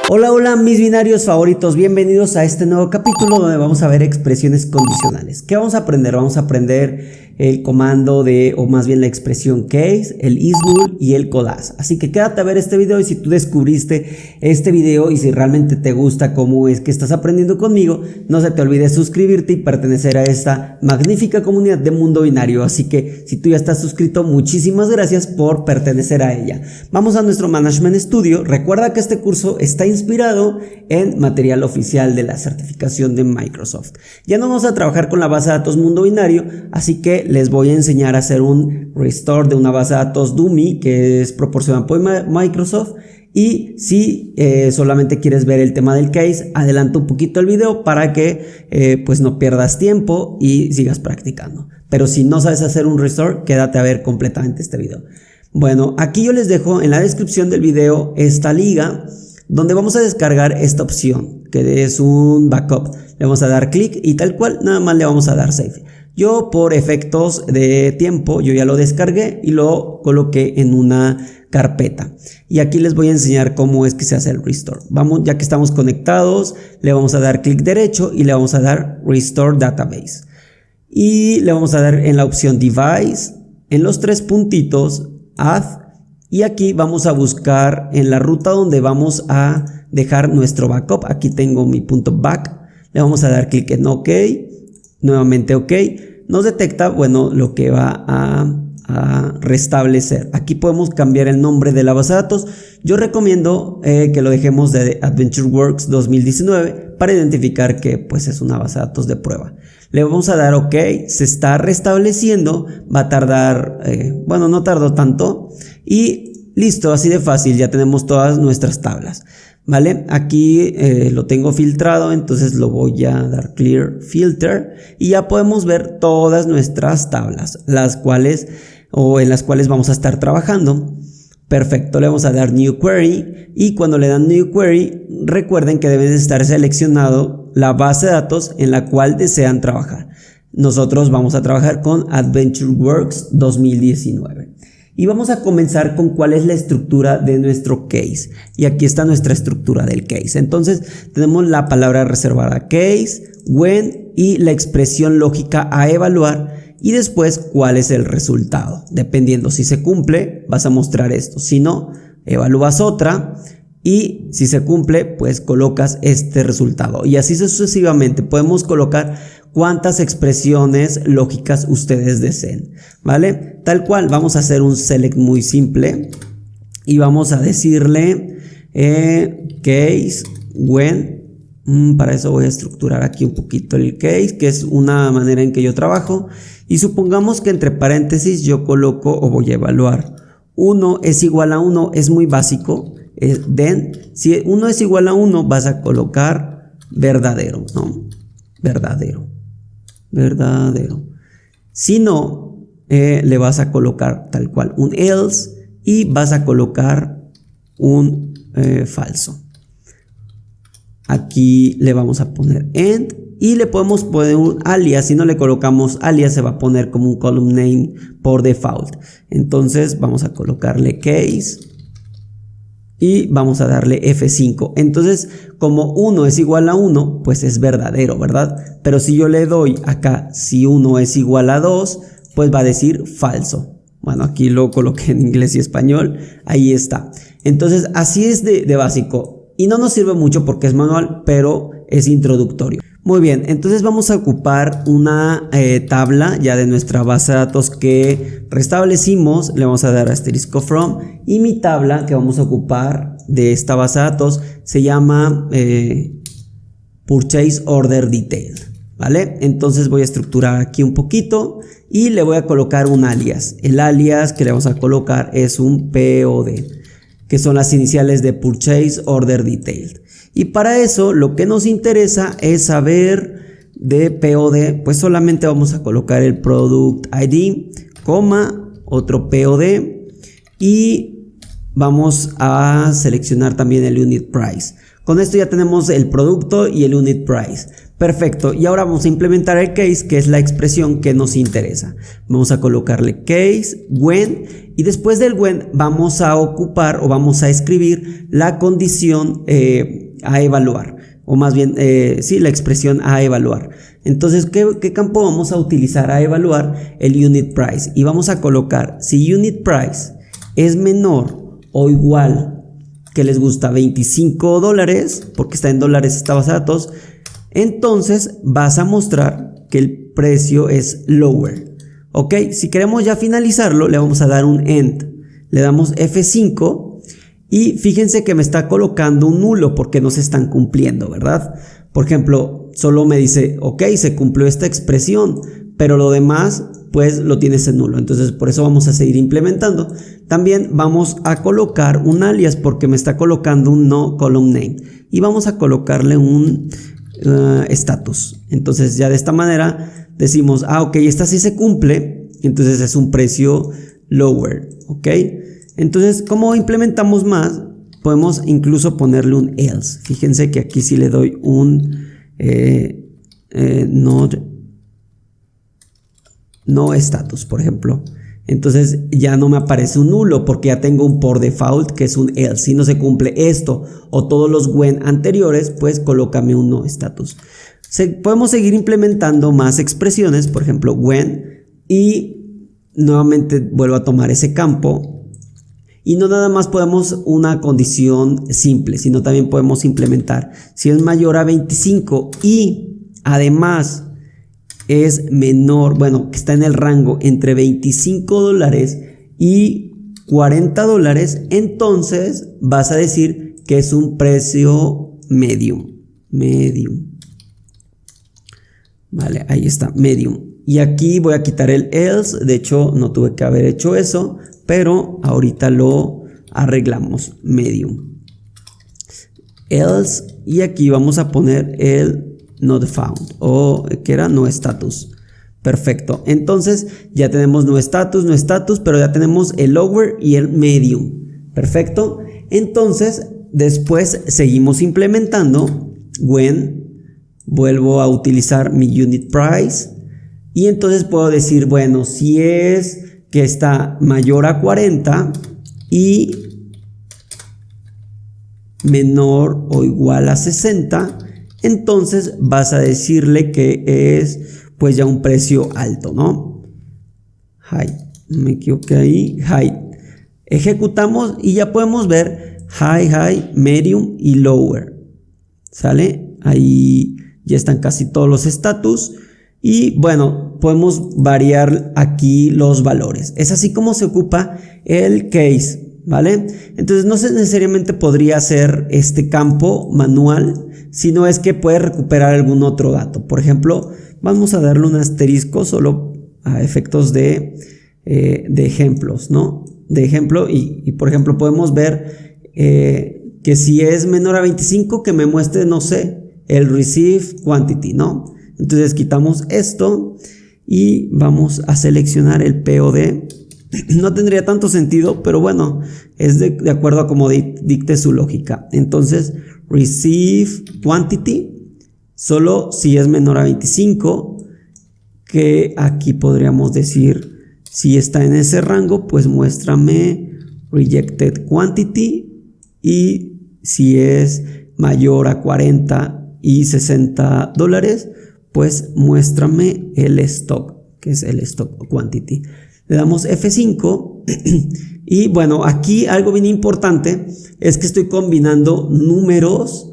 Hola, hola mis binarios favoritos, bienvenidos a este nuevo capítulo donde vamos a ver expresiones condicionales. ¿Qué vamos a aprender? Vamos a aprender el comando de, o más bien la expresión case, el is null y el codas. Así que quédate a ver este video y si tú descubriste este video y si realmente te gusta cómo es que estás aprendiendo conmigo, no se te olvide suscribirte y pertenecer a esta magnífica comunidad de Mundo Binario. Así que si tú ya estás suscrito, muchísimas gracias por pertenecer a ella. Vamos a nuestro Management Studio. Recuerda que este curso está inspirado en material oficial de la certificación de Microsoft. Ya no vamos a trabajar con la base de datos Mundo Binario, así que les voy a enseñar a hacer un restore de una base de datos dummy que es proporcionada por Microsoft. Y si solamente quieres ver el tema del case, adelanta un poquito el video para que pues no pierdas tiempo y sigas practicando. Pero si no sabes hacer un restore, quédate a ver completamente este video. Bueno, aquí yo les dejo en la descripción del video esta liga donde vamos a descargar esta opción que es un backup. Le vamos a dar clic y tal cual nada más le vamos a dar save. Yo por efectos de tiempo yo ya lo descargué y lo coloqué en una carpeta. Y aquí les voy a enseñar cómo es que se hace el restore. Vamos, ya que estamos conectados, le vamos a dar clic derecho y le vamos a dar Restore Database. Y le vamos a dar en la opción Device, en los tres puntitos, Add. Y aquí vamos a buscar en la ruta donde vamos a dejar nuestro backup. Aquí tengo mi punto back. Le vamos a dar clic en OK. Nuevamente OK. Nos detecta, bueno, lo que va a restablecer. Aquí podemos cambiar el nombre de la base de datos. Yo recomiendo que lo dejemos de AdventureWorks 2019 para identificar que pues es una base de datos de prueba. Le vamos a dar OK. Se está restableciendo. Va a tardar, bueno, no tardó tanto. Y listo, así de fácil, ya tenemos todas nuestras tablas, ¿vale? Aquí lo tengo filtrado, entonces lo voy a dar Clear Filter y ya podemos ver todas nuestras tablas, las cuales en las cuales vamos a estar trabajando. Perfecto, le vamos a dar New Query y cuando le dan New Query, recuerden que deben de estar seleccionado la base de datos en la cual desean trabajar. Nosotros vamos a trabajar con AdventureWorks 2019. Y vamos a comenzar con cuál es la estructura de nuestro case. Y aquí está nuestra estructura del case. Entonces tenemos la palabra reservada case, when y la expresión lógica a evaluar. Y después cuál es el resultado. Dependiendo si se cumple, vas a mostrar esto. Si no, evalúas otra. Y si se cumple, pues colocas este resultado. Y así sucesivamente. Podemos colocar cuántas expresiones lógicas ustedes deseen, ¿vale? Tal cual, vamos a hacer un select muy simple. Y vamos a decirle case when. Para eso voy a estructurar aquí un poquito el case, que es una manera en que yo trabajo. Y supongamos que entre paréntesis yo coloco o voy a evaluar 1 es igual a 1, es muy básico. Then, si 1 es igual a 1, vas a colocar verdadero, ¿no? Verdadero. Si no, le vas a colocar tal cual un else y vas a colocar un falso. Aquí le vamos a poner end y le podemos poner un alias. Si no le colocamos alias, se va a poner como un column name por default. Entonces vamos a colocarle case y vamos a darle F5. Entonces, como 1 es igual a 1, pues es verdadero, ¿verdad? Pero si yo le doy acá, si 1 es igual a 2, pues va a decir falso. Bueno, aquí lo coloqué en inglés y español. Ahí está. Entonces, así es de básico. Y no nos sirve mucho porque es manual, pero es introductorio. Muy bien, entonces vamos a ocupar una tabla ya de nuestra base de datos que restablecimos. Le vamos a dar asterisco from y mi tabla que vamos a ocupar de esta base de datos se llama Purchase Order Detail, ¿vale? Entonces voy a estructurar aquí un poquito y le voy a colocar un alias. El alias que le vamos a colocar es un POD, que son las iniciales de Purchase Order Detail. Y para eso lo que nos interesa es saber de POD, pues solamente vamos a colocar el Product ID, coma, otro POD y vamos a seleccionar también el Unit Price. Con esto ya tenemos el producto y el Unit Price. Perfecto, y ahora vamos a implementar el case, que es la expresión que nos interesa. Vamos a colocarle case, when, y después del when vamos a ocupar o vamos a escribir la condición a evaluar, o más bien, sí, la expresión a evaluar. Entonces, ¿qué campo vamos a utilizar a evaluar? El unit price, y vamos a colocar, si unit price es menor o igual, que les gusta, $25, porque está en dólares esta base de datos, entonces vas a mostrar que el precio es lower. Ok, si queremos ya finalizarlo, le vamos a dar un end, le damos F5 y fíjense que me está colocando un nulo porque no se están cumpliendo, ¿verdad? Por ejemplo, solo me dice, ok, se cumplió esta expresión, pero lo demás pues lo tienes en nulo. Entonces por eso vamos a seguir implementando. También vamos a colocar un alias porque me está colocando un no column name y vamos a colocarle un status. Entonces ya de esta manera decimos, ok, esta sí se cumple, entonces es un precio lower. Ok, entonces como implementamos más, podemos incluso ponerle un else. Fíjense que aquí sí le doy un no status, por ejemplo. Entonces ya no me aparece un nulo porque ya tengo un por default que es un else. Si no se cumple esto o todos los when anteriores, pues colócame un no status. Podemos seguir implementando más expresiones, por ejemplo when, y nuevamente vuelvo a tomar ese campo. Y no nada más podemos una condición simple, sino también podemos implementar si es mayor a 25 y además es menor, bueno, que está en el rango entre $25 y $40, entonces vas a decir que es un precio medium. Vale, ahí está, medium. Y aquí voy a quitar el else, de hecho no tuve que haber hecho eso, pero ahorita lo arreglamos, medium. Else, y aquí vamos a poner el not found o que era no status. Perfecto, entonces ya tenemos no status, pero ya tenemos el lower y el medium. Perfecto, entonces después seguimos implementando when, vuelvo a utilizar mi unit price y entonces puedo decir, bueno, si es que está mayor a 40 y menor o igual a 60, entonces vas a decirle que es pues ya un precio alto, ¿no? High, me equivoqué ahí, high. Ejecutamos y ya podemos ver high, medium y lower. ¿Sale? Ahí ya están casi todos los status y bueno, podemos variar aquí los valores. Es así como se ocupa el case, ¿vale? Entonces no necesariamente podría ser este campo manual, sino es que puede recuperar algún otro dato. Por ejemplo, vamos a darle un asterisco solo a efectos de ejemplos, ¿no? De ejemplo y por ejemplo podemos ver que si es menor a 25 que me muestre, no sé, el receive quantity, ¿no? Entonces quitamos esto y vamos a seleccionar el POD. No tendría tanto sentido, pero bueno, es de acuerdo a cómo dicte su lógica. Entonces, receive quantity, solo si es menor a 25, que aquí podríamos decir, si está en ese rango, pues muéstrame rejected quantity, y si es mayor a 40 y $60, pues muéstrame el stock, que es el stock quantity. Le damos F5 y bueno, aquí algo bien importante es que estoy combinando números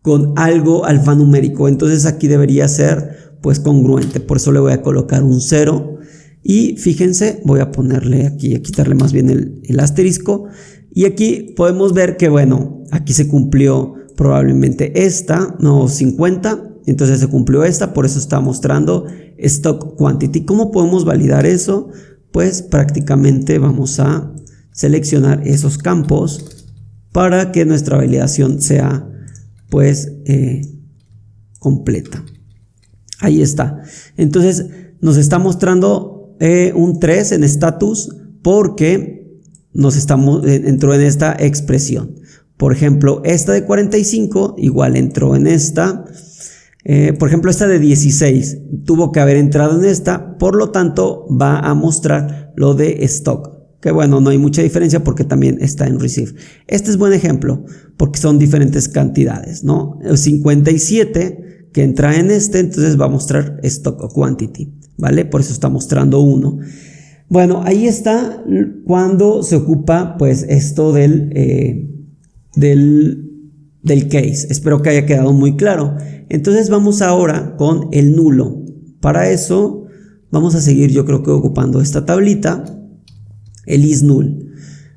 con algo alfanumérico, entonces aquí debería ser pues congruente, por eso le voy a colocar un 0 y fíjense, voy a ponerle aquí, a quitarle más bien el asterisco y aquí podemos ver que bueno, aquí se cumplió probablemente esta, no 50, entonces se cumplió esta, por eso está mostrando stock quantity. ¿Cómo podemos validar eso? Pues prácticamente vamos a seleccionar esos campos para que nuestra validación sea pues completa. Ahí está. Entonces nos está mostrando un 3 en status porque entró en esta expresión. Por ejemplo, esta de 45 igual entró en esta. Por ejemplo, esta de 16 tuvo que haber entrado en esta, por lo tanto va a mostrar lo de stock. Que bueno, no hay mucha diferencia porque también está en receive. Este es buen ejemplo porque son diferentes cantidades, ¿no? El 57 que entra en este, entonces va a mostrar stock o quantity, ¿vale? Por eso está mostrando 1. Bueno, ahí está cuando se ocupa pues esto del case. Espero que haya quedado muy claro. Entonces vamos ahora con el nulo. Para eso vamos a seguir, yo creo que ocupando esta tablita, el isNull.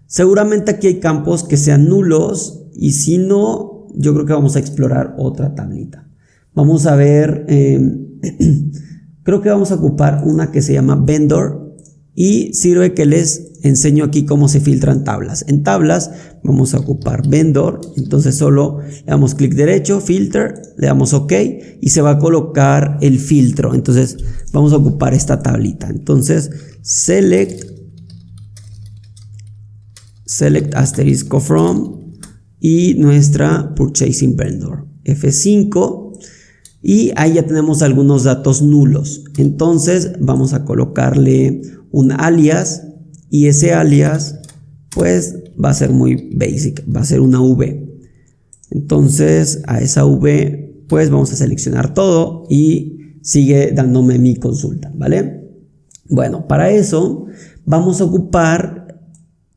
Seguramente aquí hay campos que sean nulos y si no, yo creo que vamos a explorar otra tablita. Vamos a ver, creo que vamos a ocupar una que se llama vendor y sirve que les enseño aquí cómo se filtran tablas. En tablas vamos a ocupar vendor, entonces solo le damos clic derecho, filter, le damos OK y se va a colocar el filtro. Entonces vamos a ocupar esta tablita. Entonces select asterisco from y nuestra purchasing vendor F5 y ahí ya tenemos algunos datos nulos. Entonces vamos a colocarle un alias y ese alias pues va a ser muy basic, va a ser una V. Entonces a esa V pues vamos a seleccionar todo y sigue dándome mi consulta, ¿vale? Bueno, para eso vamos a ocupar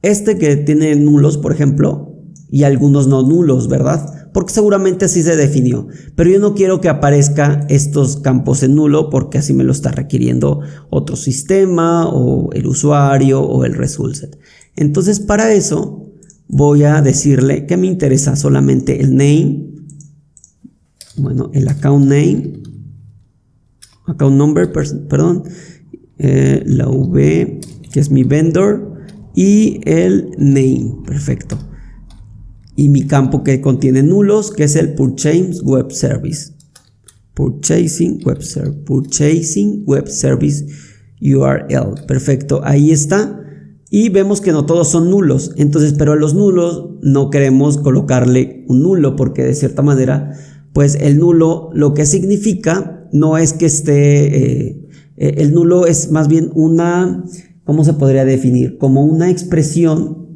este que tiene nulos, por ejemplo, y algunos no nulos, ¿verdad? Porque seguramente así se definió. Pero yo no quiero que aparezca estos campos en nulo porque así me lo está requiriendo otro sistema o el usuario o el result set. Entonces para eso voy a decirle que me interesa solamente el name, bueno, el account number, perdón, la V que es mi vendor y el name, perfecto. Y mi campo que contiene nulos, que es el Purchasing Web Service. Purchasing Web Service URL. Perfecto, ahí está. Y vemos que no todos son nulos. Entonces, pero a los nulos no queremos colocarle un nulo porque de cierta manera, pues el nulo lo que significa no es que esté... el nulo es más bien una... ¿Cómo se podría definir? Como una expresión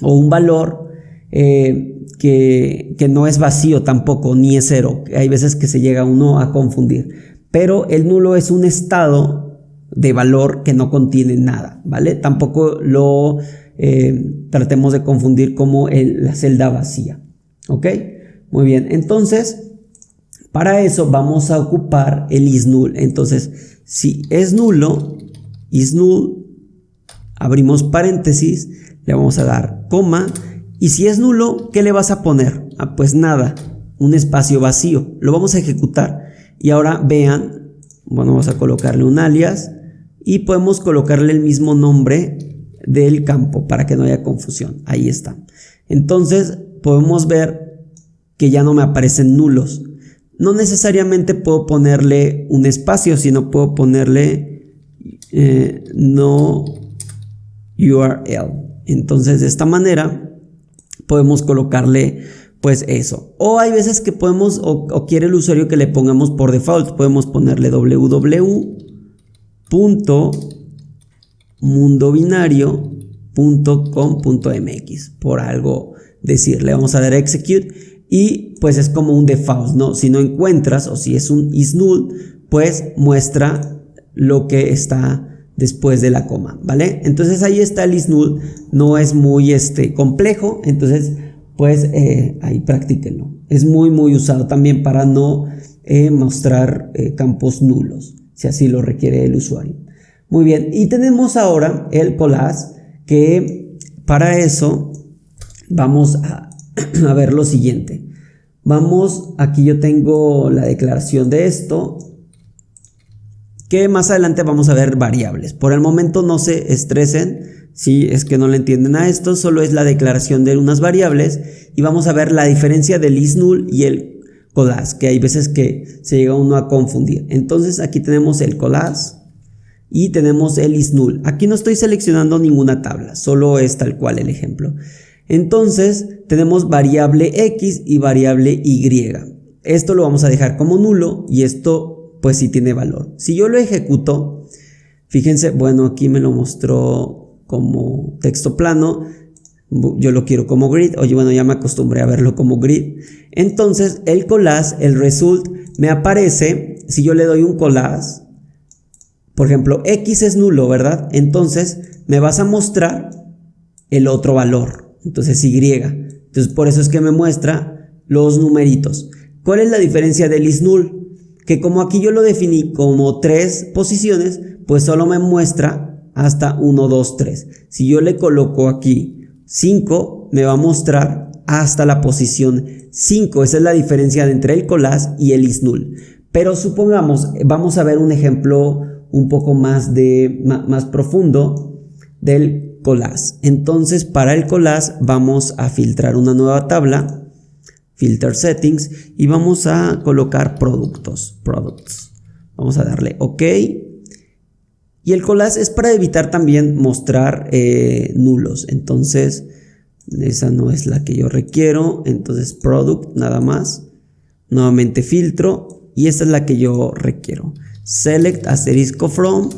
o un valor que no es vacío tampoco, ni es cero. Hay veces que se llega uno a confundir. Pero el nulo es un estado de valor que no contiene nada, ¿vale? Tampoco lo tratemos de confundir como la celda vacía, ¿ok? Muy bien, entonces, para eso vamos a ocupar el isNull. Entonces, si es nulo, isNull, abrimos paréntesis, le vamos a dar coma y si es nulo, ¿qué le vas a poner? Ah, pues nada, un espacio vacío. Lo vamos a ejecutar y ahora vean, bueno, vamos a colocarle un alias y podemos colocarle el mismo nombre del campo para que no haya confusión. Ahí está. Entonces podemos ver que ya no me aparecen nulos. No necesariamente puedo ponerle un espacio, sino puedo ponerle no URL. Entonces de esta manera podemos colocarle pues eso. O hay veces que podemos o quiere el usuario que le pongamos por default. Podemos ponerle www.mundobinario.com.mx por algo decirle. Vamos a dar execute y pues es como un default, ¿no? Si no encuentras o si es un isNull, pues muestra lo que está después de la coma, ¿vale? Entonces ahí está el isNull, no es muy complejo, entonces pues ahí practíquenlo. Es muy usado también para no mostrar campos nulos, si así lo requiere el usuario. Muy bien, y tenemos ahora el collage, que para eso vamos a ver lo siguiente. Aquí yo tengo la declaración de esto, que más adelante vamos a ver variables. Por el momento no se estresen si es que no le entienden a esto, solo es la declaración de unas variables y vamos a ver la diferencia del isNull y el collage, que hay veces que se llega uno a confundir. Entonces aquí tenemos el collage y tenemos el isNull. Aquí no estoy seleccionando ninguna tabla, solo es tal cual el ejemplo. Entonces tenemos variable X y variable Y. esto lo vamos a dejar como nulo y esto pues sí tiene valor. Si yo lo ejecuto, fíjense, bueno, aquí me lo mostró como texto plano, yo lo quiero como grid, oye, bueno, ya me acostumbré a verlo como grid. Entonces el collage, el result, me aparece, si yo le doy un collage, por ejemplo, X es nulo, ¿verdad? Entonces me vas a mostrar el otro valor, entonces Y. Entonces por eso es que me muestra los numeritos. ¿Cuál es la diferencia del isNull? Que como aquí yo lo definí como 3 posiciones, pues solo me muestra hasta 1, 2, 3. Si yo le coloco aquí 5, me va a mostrar hasta la posición 5. Esa es la diferencia entre el collage y el isNull. Pero supongamos, vamos a ver un ejemplo un poco más profundo del collage. Entonces, para el collage vamos a filtrar una nueva tabla, Filter Settings, y vamos a colocar products. Vamos a darle OK. Y el collage es para evitar también mostrar nulos. Entonces, esa no es la que yo requiero. Entonces, Product nada más. Nuevamente filtro. Y esta es la que yo requiero. Select asterisco from.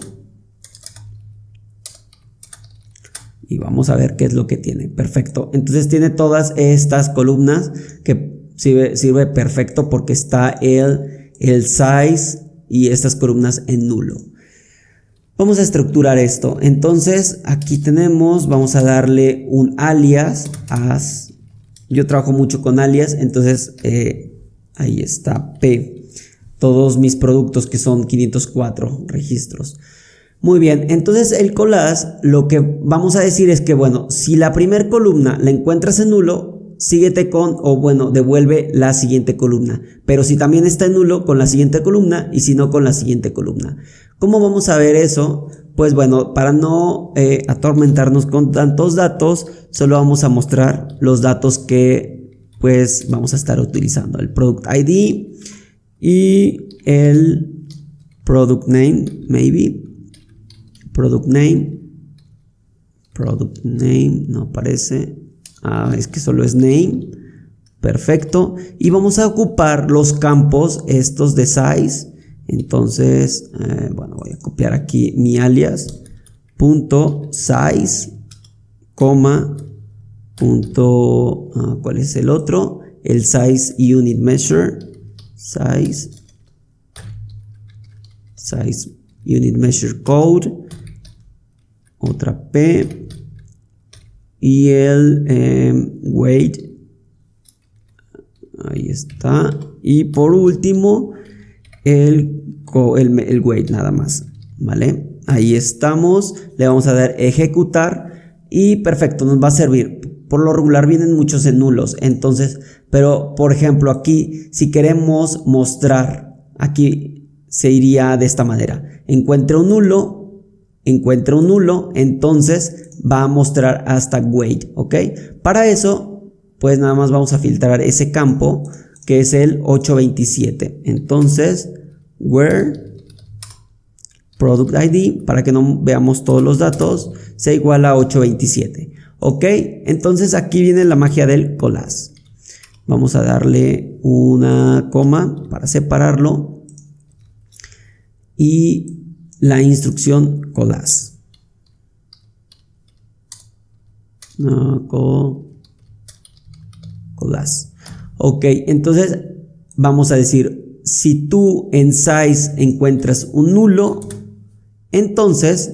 Y vamos a ver qué es lo que tiene. Perfecto. Entonces tiene todas estas columnas que sirve perfecto porque está el size y estas columnas en nulo. Vamos a estructurar esto. Entonces aquí tenemos, vamos a darle un alias. Yo trabajo mucho con alias, entonces ahí está P. Todos mis productos que son 504 registros. Muy bien, entonces el collage lo que vamos a decir es que, bueno, si la primera columna la encuentras en nulo, síguete devuelve la siguiente columna. Pero si también está en nulo, con la siguiente columna, y si no, con la siguiente columna. ¿Cómo vamos a ver eso? Pues bueno, para no atormentarnos con tantos datos, solo vamos a mostrar los datos que pues vamos a estar utilizando. El Product ID y el Product Name, maybe. Product name no aparece, es que solo es name, perfecto, y vamos a ocupar los campos estos de size. Entonces voy a copiar aquí mi alias, punto size, coma, punto, ¿cuál es el otro? El size unit measure, size unit measure code, otra P, y el weight, ahí está, y por último el weight nada más, ¿vale? Ahí estamos, le vamos a dar ejecutar y perfecto, nos va a servir. Por lo regular vienen muchos en nulos, entonces, pero por ejemplo aquí, si queremos mostrar, aquí se iría de esta manera: encuentra un nulo, entonces va a mostrar hasta weight, ¿ok? Para eso, pues nada más vamos a filtrar ese campo que es el 827. Entonces, where product ID, para que no veamos todos los datos, sea igual a 827, ¿ok? Entonces aquí viene la magia del collage. Vamos a darle una coma para separarlo y la instrucción collage. Collage. Ok, entonces vamos a decir, si tú en size encuentras un nulo, entonces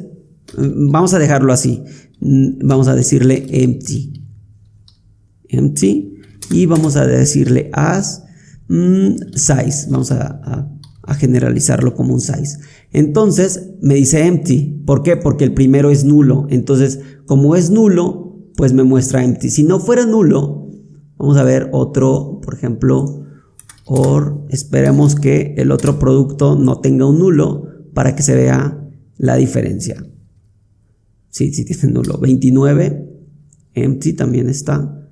vamos a dejarlo así. Vamos a decirle empty. Y vamos a decirle as size. Vamos a generalizarlo como un size. Entonces me dice empty. ¿Por qué? Porque el primero es nulo. Entonces, como es nulo, pues me muestra empty. Si no fuera nulo, vamos a ver otro, por ejemplo, esperemos que el otro producto no tenga un nulo para que se vea la diferencia. Sí tiene nulo. 29, empty también está.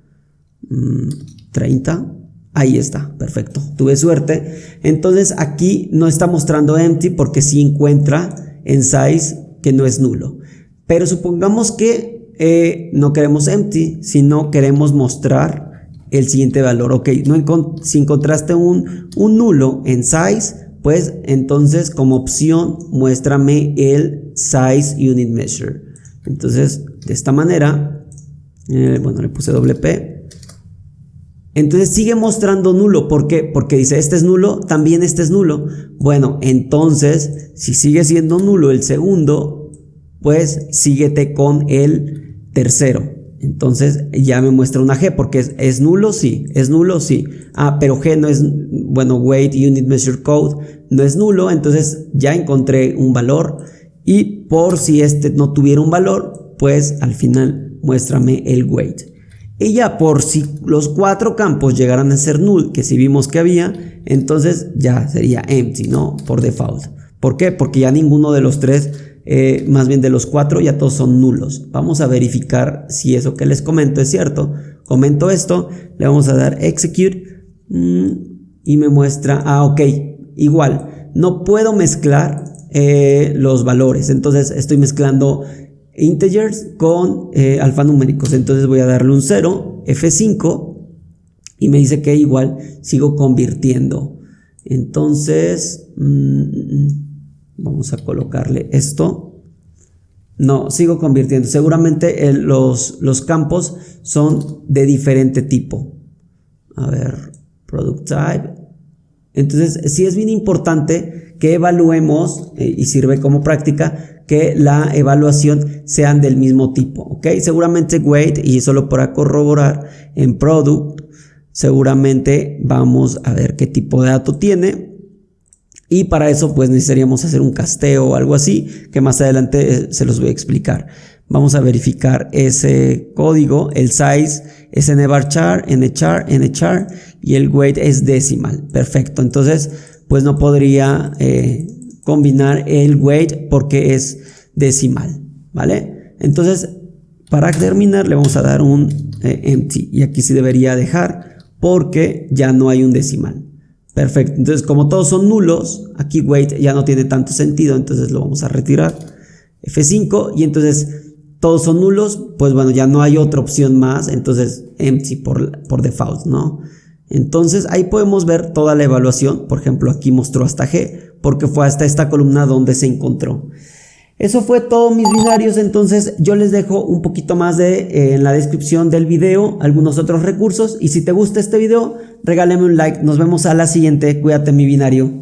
30. Ahí está, perfecto, tuve suerte. Entonces aquí no está mostrando empty porque sí encuentra en size que no es nulo. Pero supongamos que no queremos empty, sino queremos mostrar el siguiente valor. Ok, si encontraste un nulo en size, pues entonces como opción muéstrame el size unit measure. Entonces de esta manera, bueno, le puse doble P. Entonces sigue mostrando nulo. ¿Por qué? Porque dice este es nulo, también este es nulo. Bueno, entonces si sigue siendo nulo el segundo, pues síguete con el tercero. Entonces ya me muestra una G, porque es nulo, sí, es nulo, sí. Ah, pero G no es, bueno, weight unit measure code no es nulo, entonces ya encontré un valor. Y por si este no tuviera un valor, pues al final muéstrame el weight. Y ya por si los 4 campos llegaran a ser null, que si vimos que había, entonces ya sería empty, ¿no? Por default. ¿Por qué? Porque ya ninguno de los 3, más bien de los 4, ya todos son nulos. Vamos a verificar si eso que les comento es cierto. Comento esto, le vamos a dar execute y me muestra, ok, igual, no puedo mezclar los valores. Entonces estoy mezclando integers con alfanuméricos. Entonces voy a darle un 0, F5, y me dice que igual sigo convirtiendo. Entonces vamos a colocarle esto. No, sigo convirtiendo. Seguramente los campos son de diferente tipo. A ver, product type. Entonces sí es bien importante que evaluemos, y sirve como práctica, que la evaluación sean del mismo tipo, ¿ok? Seguramente weight, y solo para corroborar, en product seguramente vamos a ver qué tipo de dato tiene, y para eso pues necesitaríamos hacer un casteo o algo así, que más adelante se los voy a explicar. Vamos a verificar ese código. El size es nvarchar, nchar, y el weight es decimal. Perfecto, entonces pues no podría combinar el weight porque es decimal, ¿vale? Entonces para terminar le vamos a dar un empty, y aquí sí debería dejar porque ya no hay un decimal. Perfecto, entonces como todos son nulos, aquí weight ya no tiene tanto sentido, entonces lo vamos a retirar, F5, y entonces todos son nulos, pues bueno, ya no hay otra opción más, entonces empty por default, ¿no? Entonces ahí podemos ver toda la evaluación. Por ejemplo, aquí mostró hasta G, porque fue hasta esta columna donde se encontró. Eso fue todo, mis binarios. Entonces yo les dejo un poquito más en la descripción del video algunos otros recursos, y si te gusta este video regálame un like. Nos vemos a la siguiente. Cuídate, mi binario.